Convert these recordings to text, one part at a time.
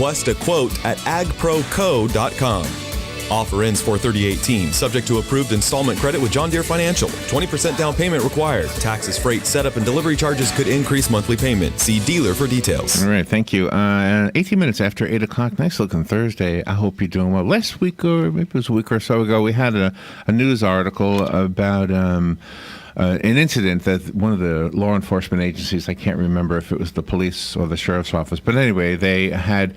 Request a quote at agproco.com. Offer ends 4/30/18, subject to approved installment credit with John Deere Financial. 20% down payment required. Taxes, freight, setup, and delivery charges could increase monthly payment. See dealer for details. All right, thank you. 18 minutes after 8 o'clock, nice looking Thursday. I hope you're doing well. Last week, or maybe it was a week or so ago, we had a news article about an incident that one of the law enforcement agencies, I can't remember if it was the police or the sheriff's office, but anyway, they had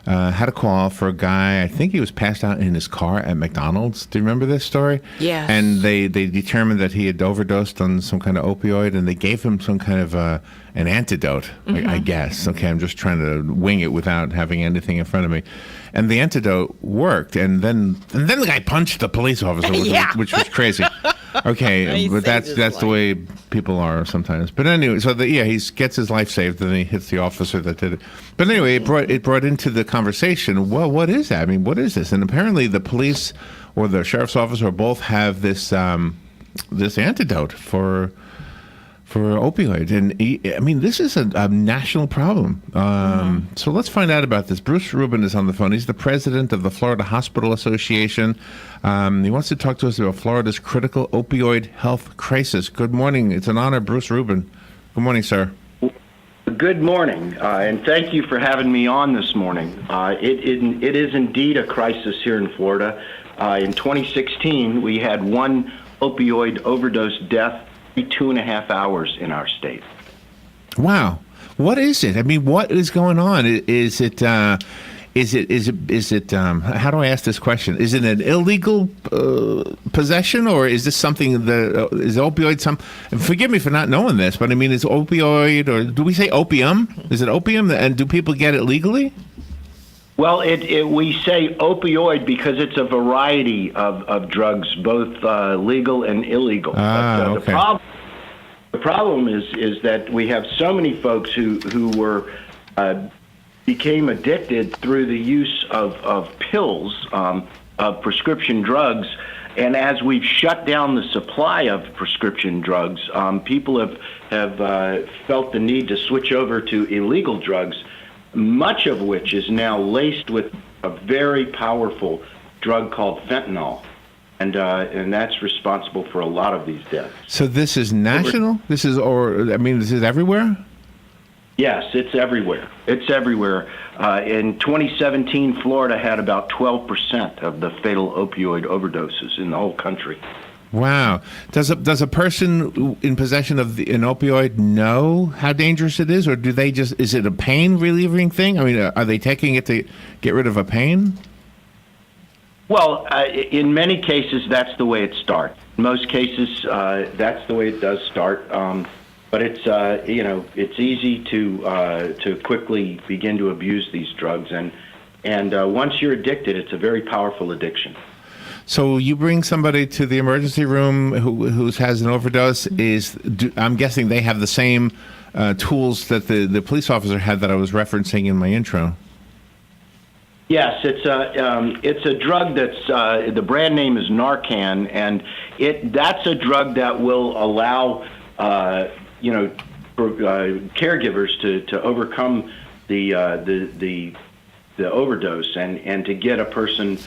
a call for a guy. I think he was passed out in his car at McDonald's. Do you remember this story? Yeah. And they determined that he had overdosed on some kind of opioid, and they gave him some kind of an antidote, I guess. Okay, I'm just trying to wing it without having anything in front of me. And the antidote worked, and then the guy punched the police officer, which was crazy. Okay, but that's the way people are sometimes. But anyway, so he gets his life saved, and then he hits the officer that did it. But anyway, it brought into the conversation, well, what is that? I mean, what is this? And apparently the police or the sheriff's office or both have this this antidote for opioid. And I mean, this is a national problem. So let's find out about this. Bruce Reuben is on the phone. He's the president of the Florida Hospital Association. He wants to talk to us about Florida's critical opioid health crisis. Good morning. It's an honor, Bruce Reuben. Good morning, sir. Good morning, and thank you for having me on this morning. It is indeed a crisis here in Florida. In 2016, we had one opioid overdose death every 2.5 hours in our state. Wow. What is it? I mean, what is going on? Is it how do I ask this question? Is it an illegal possession, or is this something that is opioid? Forgive me for not knowing this, but I mean, is opioid, or do we say opium? Is it opium, and do people get it legally? Well, we say opioid because it's a variety of drugs, both legal and illegal. Okay. The problem is that we have so many folks who became addicted through the use of pills, of prescription drugs. And as we've shut down the supply of prescription drugs, people have felt the need to switch over to illegal drugs, much of which is now laced with a very powerful drug called fentanyl. And that's responsible for a lot of these deaths. So this is national? This is everywhere? Yes, it's everywhere. It's everywhere. In 2017, Florida had about 12% of the fatal opioid overdoses in the whole country. Wow. Does a person in possession of an opioid know how dangerous it is, or do they is it a pain relieving thing? I mean, are they taking it to get rid of a pain? Well, in many cases, that's the way it starts. In most cases, that's the way it does start. But it's it's easy to quickly begin to abuse these drugs, and once you're addicted, it's a very powerful addiction. So you bring somebody to the emergency room who has an overdose. I'm guessing they have the same tools that the police officer had that I was referencing in my intro. Yes, it's a drug that's the brand name is Narcan, and that's a drug that will allow caregivers to overcome the overdose and to get a person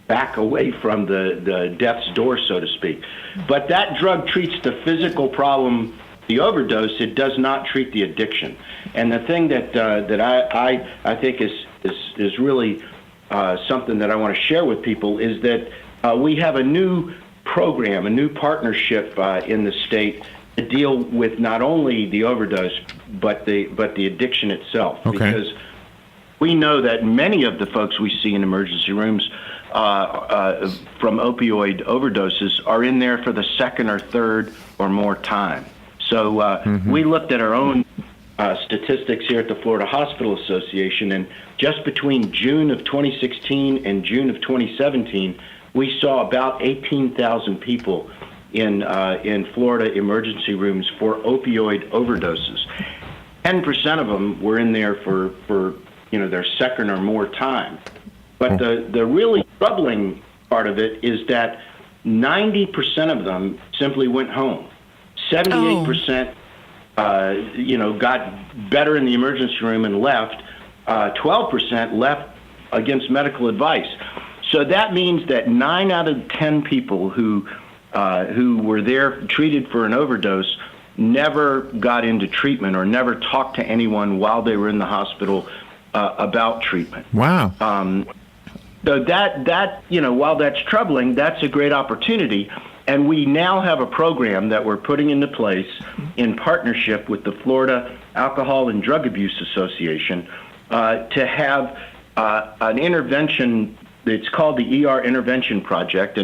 back away from the death's door, so to speak. But that drug treats the physical problem, the overdose. It does not treat the addiction. And the thing that I think is really something that I want to share with people is that we have a new program, a new partnership in the state to deal with not only the overdose but the addiction itself. Okay. Because we know that many of the folks we see in emergency rooms from opioid overdoses are in there for the second or third or more time. So we looked at our own statistics here at the Florida Hospital Association, and just between June of 2016 and June of 2017, we saw about 18,000 people in Florida emergency rooms for opioid overdoses. 10% of them were in there for their second or more time. But the really troubling part of it is that 90% of them simply went home. 78% got better in the emergency room and left. 12% left against medical advice. So that means that 9 out of 10 people who were there treated for an overdose never got into treatment or never talked to anyone while they were in the hospital about treatment. Wow. So that while that's troubling, that's a great opportunity. And we now have a program that we're putting into place in partnership with the Florida Alcohol and Drug Abuse Association to have an intervention. It's called the ER Intervention Project.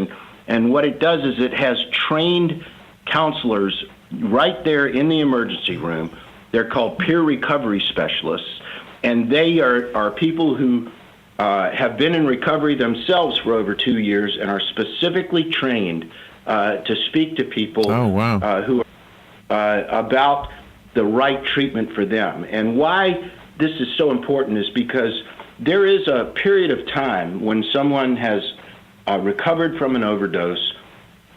And what it does is it has trained counselors right there in the emergency room. They're called peer recovery specialists. And they are people who have been in recovery themselves for over 2 years and are specifically trained to speak to people who are about the right treatment for them. And why this is so important is because there is a period of time when someone has recovered from an overdose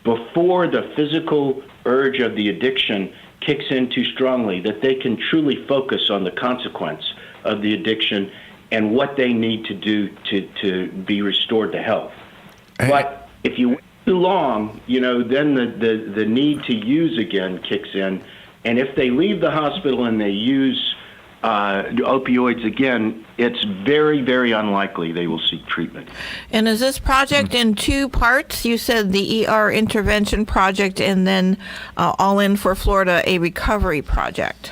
before the physical urge of the addiction kicks in too strongly, that they can truly focus on the consequence of the addiction and what they need to do to be restored to health. But if you wait too long, then the need to use again kicks in. And if they leave the hospital and they use opioids again, it's very, very unlikely they will seek treatment. And is this project in 2 parts? You said the ER Intervention Project and then All In for Florida, a recovery project.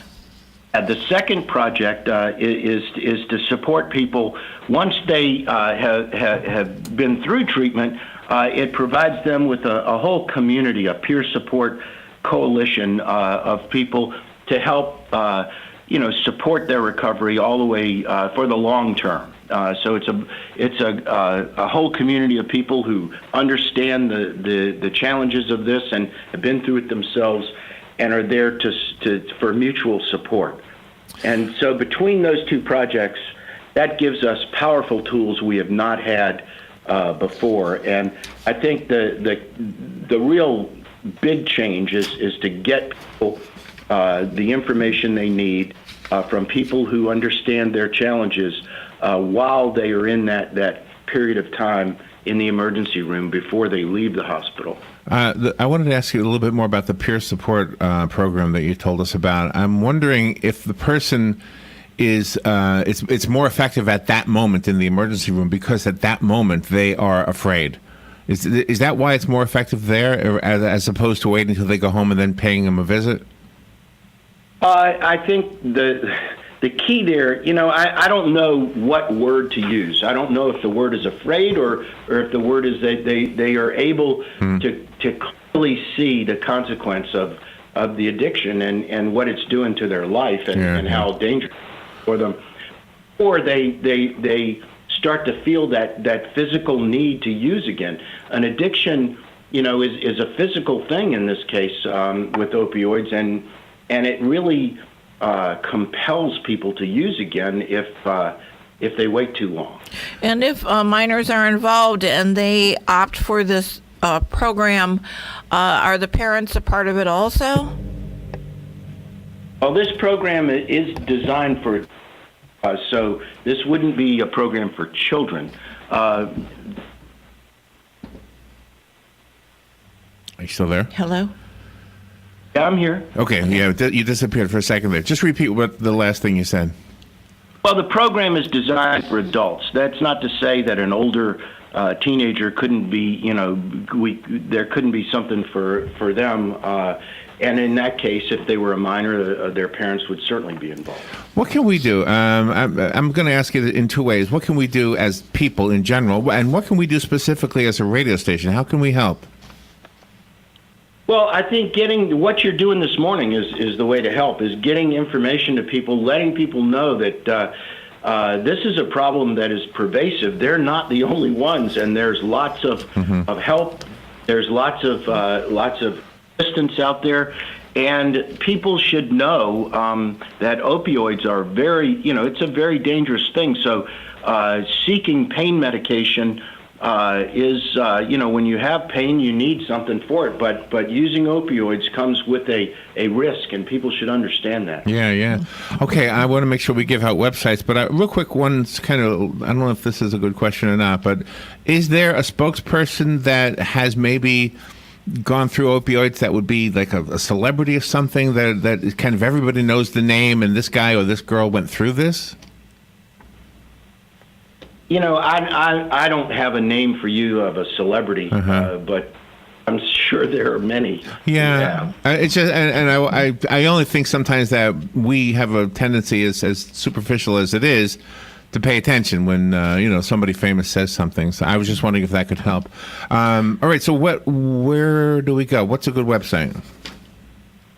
The second project is to support people once they have been through treatment. It provides them with a whole community, a peer support coalition of people to help support their recovery all the way for the long term. So it's a whole community of people who understand the challenges of this and have been through it themselves and are there for mutual support. And so between those 2 projects, that gives us powerful tools we have not had before. And I think the real big change is to get people the information they need from people who understand their challenges while they are in that period of time in the emergency room before they leave the hospital. I wanted to ask you a little bit more about the peer support program that you told us about. I'm wondering if the person is it's more effective at that moment in the emergency room because at that moment they are afraid. Is that why it's more effective there as opposed to waiting until they go home and then paying them a visit? I think the key there, I don't know what word to use. I don't know if the word is afraid or if the word is that they are able to clearly see the consequence of the addiction and what it's doing to their life and how dangerous for them. Or they start to feel that physical need to use again. An addiction, is a physical thing in this case with opioids, and it really compels people to use again if they wait too long. And if minors are involved and they opt for this program, are the parents a part of it also? Well, this program is designed for, so this wouldn't be a program for children. Are you still there? Hello? Yeah, I'm here. Okay, yeah, you disappeared for a second there. Just repeat what the last thing you said. Well, the program is designed for adults. That's not to say that an older teenager couldn't be, there couldn't be something for them. And in that case, if they were a minor, their parents would certainly be involved. What can we do? I'm going to ask you in 2 ways. What can we do as people in general, and what can we do specifically as a radio station? How can we help? Well, I think what you're doing this morning is the way to help, is getting information to people, letting people know that this is a problem that is pervasive. They're not the only ones, and there's lots of help. There's lots of assistance out there, and people should know that opioids are it's a very dangerous thing. So seeking pain medication is, when you have pain, you need something for it. But using opioids comes with a risk, and people should understand that. Yeah. Okay, I want to make sure we give out websites, but real quick, one's kind of, I don't know if this is a good question or not, but is there a spokesperson that has maybe gone through opioids that would be like a celebrity or something that kind of everybody knows the name and this guy or this girl went through this? I don't have a name for you of a celebrity, but I'm sure there are many. Yeah, it's just, and I only think sometimes that we have a tendency, as superficial as it is, to pay attention when somebody famous says something. So I was just wondering if that could help. All right, so where do we go? What's a good website?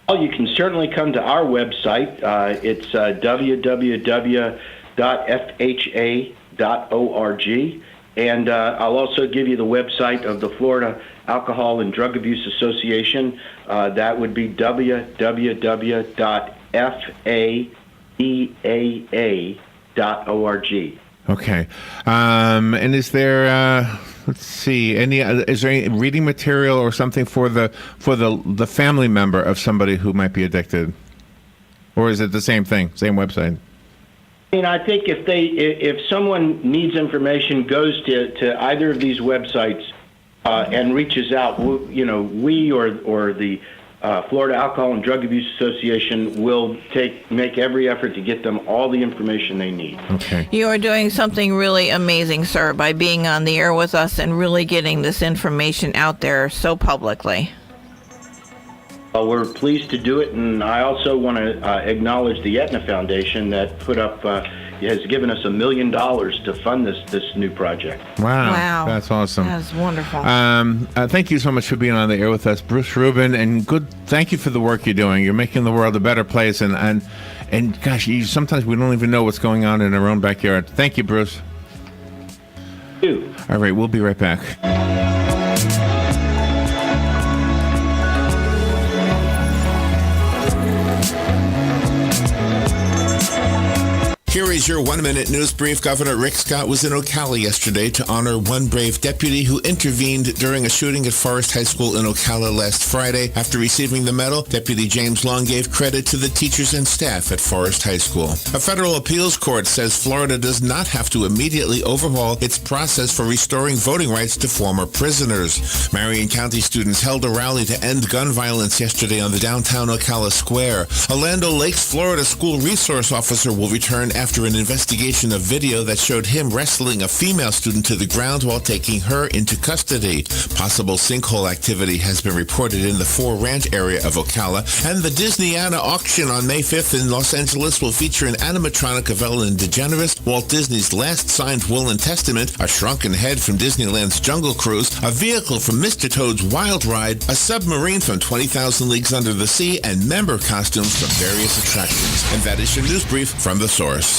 Well, you can certainly come to our website. It's www.fha.org, and I'll also give you the website of the Florida Alcohol and Drug Abuse Association. That would be www.fadaa.org. Okay, and is there? Let's see. Is there any reading material or something for the family member of somebody who might be addicted, or is it the same thing, same website? I think if someone needs information, goes to either of these websites and reaches out, we or the Florida Alcohol and Drug Abuse Association will make every effort to get them all the information they need. Okay. You are doing something really amazing, sir, by being on the air with us and really getting this information out there so publicly. Well, we're pleased to do it, and I also want to acknowledge the Aetna Foundation that has given us $1 million to fund this new project. Wow. That's awesome. That's wonderful. Thank you so much for being on the air with us, Bruce Reuben, and thank you for the work you're doing. You're making the world a better place, and gosh, sometimes we don't even know what's going on in our own backyard. Thank you, Bruce. Thank you. All right, we'll be right back. Here is your 1-minute news brief. Governor Rick Scott was in Ocala yesterday to honor one brave deputy who intervened during a shooting at Forest High School in Ocala last Friday. After receiving the medal, Deputy James Long gave credit to the teachers and staff at Forest High School. A federal appeals court says Florida does not have to immediately overhaul its process for restoring voting rights to former prisoners. Marion County students held a rally to end gun violence yesterday on the downtown Ocala Square. A Land O'Lakes, Florida school resource officer will return after an investigation of video that showed him wrestling a female student to the ground while taking her into custody. Possible sinkhole activity has been reported in the Fore Ranch area of Ocala, and the Disneyana auction on May 5th in Los Angeles will feature an animatronic of Ellen DeGeneres, Walt Disney's last signed will and testament, a shrunken head from Disneyland's Jungle Cruise, a vehicle from Mr. Toad's Wild Ride, a submarine from 20,000 Leagues Under the Sea, and member costumes from various attractions. And that is your news brief from The Source.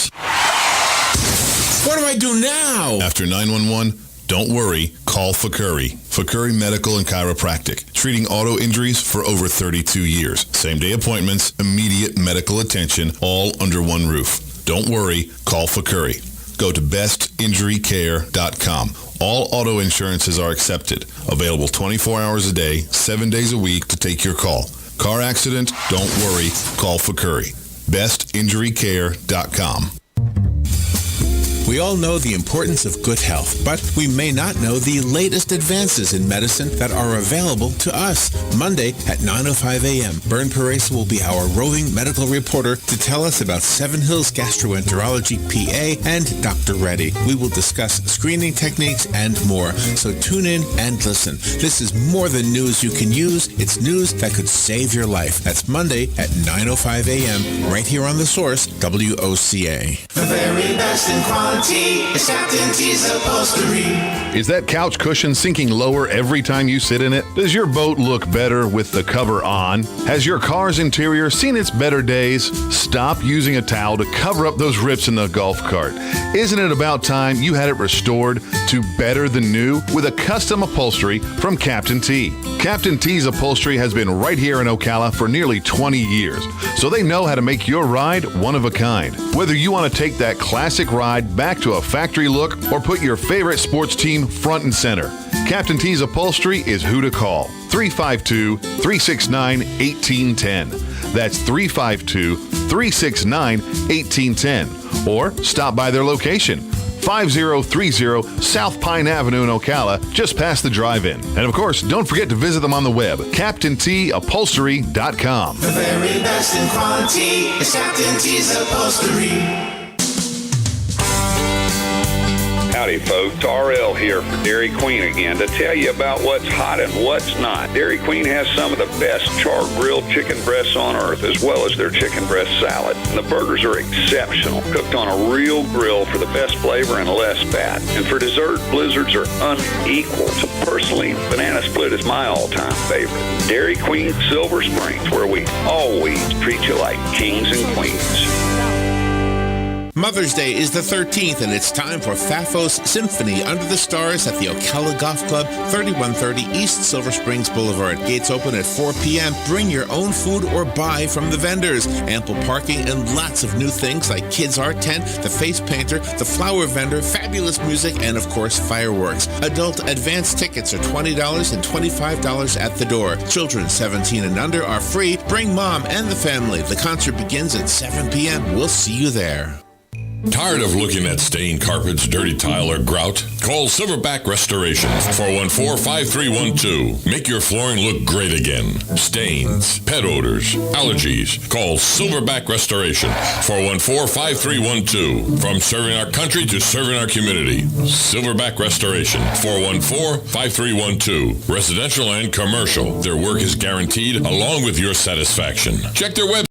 What do I do now? After 911, don't worry, call Fakuri. Fakuri Medical and Chiropractic, treating auto injuries for over 32 years. Same-day appointments, immediate medical attention, all under one roof. Don't worry, call Fakuri. Go to bestinjurycare.com. All auto insurances are accepted. Available 24 hours a day, 7 days a week to take your call. Car accident? Don't worry, call Fakuri. bestinjurycare.com. We all know the importance of good health, but we may not know the latest advances in medicine that are available to us. Monday at 9:05 a.m., Bern Perez will be our roving medical reporter to tell us about Seven Hills Gastroenterology PA and Dr. Reddy. We will discuss screening techniques and more, so tune in and listen. This is more than news you can use. It's news that could save your life. That's Monday at 9:05 a.m. right here on The Source, WOCA. The very best in quality is Captain T's upholstery. Is that couch cushion sinking lower every time you sit in it? Does your boat look better with the cover on? Has your car's interior seen its better days? Stop using a towel to cover up those rips in the golf cart. Isn't it about time you had it restored to better than new with a custom upholstery from Captain T? Captain T's upholstery has been right here in Ocala for nearly 20 years, so they know how to make your ride one of a kind. Whether you want to take that classic ride back back to a factory look or put your favorite sports team front and center, Captain T's Upholstery is who to call. 352-369-1810. That's 352-369-1810. Or stop by their location, 5030 South Pine Avenue in Ocala, just past the drive-in. And of course, don't forget to visit them on the web, CaptainTUpholstery.com. The very best in quality is Captain T's Upholstery. Howdy, folks. RL here for Dairy Queen again to tell you about what's hot and what's not. Dairy Queen has some of the best charred grilled chicken breasts on earth, as well as their chicken breast salad. And the burgers are exceptional, cooked on a real grill for the best flavor and less fat. And for dessert, blizzards are unequal. So personally, banana split is my all-time favorite. Dairy Queen Silver Springs, where we always treat you like kings and queens. Mother's Day is the 13th, and it's time for Fafo's Symphony Under the Stars at the Ocala Golf Club, 3130 East Silver Springs Boulevard. Gates open at 4 p.m. Bring your own food or buy from the vendors. Ample parking and lots of new things like kids' art tent, the face painter, the flower vendor, fabulous music, and of course, fireworks. Adult advance tickets are $20 and $25 at the door. Children 17 and under are free. Bring mom and the family. The concert begins at 7 p.m. We'll see you there. Tired of looking at stained carpets, dirty tile, or grout? Call Silverback Restoration, 414-5312. Make your flooring look great again. Stains, pet odors, allergies. Call Silverback Restoration, 414-5312. From serving our country to serving our community. Silverback Restoration, 414-5312. Residential and commercial. Their work is guaranteed along with your satisfaction. Check their website.